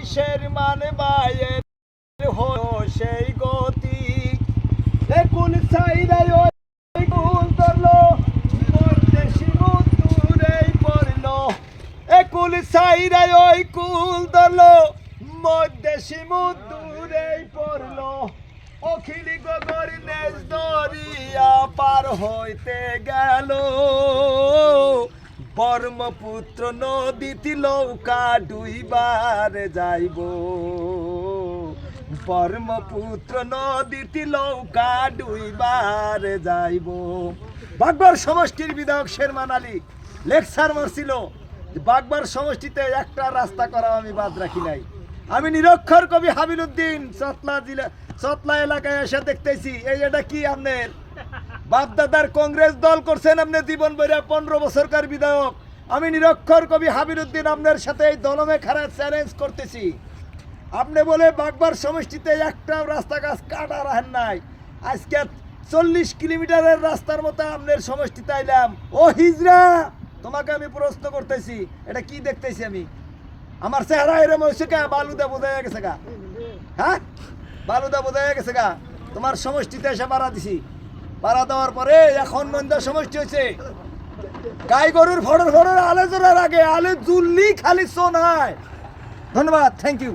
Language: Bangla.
কিসের মানে মায়ের হলো সেই গতি একুল সাইরাই ওই কুল ধরলো মধ্যে সমুদ্রেই পড়লো একুল সাইরাই ওই কুল ধরলো মধ্যে সমুদ্রেই পড়লো অখিলি গগর নেজ দরিয়া পার হইতে গেল ব্রহ্মপুত্র নদীতে নৌকা ডুইবার যাইব ব্রহ্মপুত্র নদীতে নৌকা ডুইবার যাইব। বাগবার সমষ্টির বিধায়ক শেরমান আলী লেকচার মারছিল যে বাগবার সমষ্টিতে একটা রাস্তা করা আমি বাদ রাখি নাই। আমি নিরক্ষর কবি হাবিল উদ্দিন চতলা এলাকায় এসে দেখতেছি এই এটা কি আপনার বাপদাদার কংগ্রেস দল করছেন আপনি জীবন বইরা 15 বছরকার বিধায়ক। আমি নিরক্ষর কবি হাবিল উদ্দিন আপনার সাথে এই দলমে খারাপ চ্যালেঞ্জ করতেছি। আপনি বলে বাগবার সমষ্টিতে একটা রাস্তা কাজ কাটা রাখেন নাই, আজকে 40 কিলোমিটারের রাস্তার মতো আপনার সমষ্টিতে আইলাম। ও হিজরা তোমাকে আমি প্রশ্ন করতেছি এটা কি দেখতেছি আমি? আমার চেহারা এরম হয়েছে কা? বালুদা বোঝা গেছে গা, হ্যাঁ বালুদা বোঝা গেছে গা। তোমার সমষ্টিতে এসে বাড়া দিছি, বাড়া দেওয়ার পরে এখন মন্দা সমষ্টি হয়েছে। গাই গরুর ফড়র ফড়র আলে জোড়ার আগে আলে জুল্লি খালি সোনায়। ধন্যবাদ, থ্যাংক ইউ।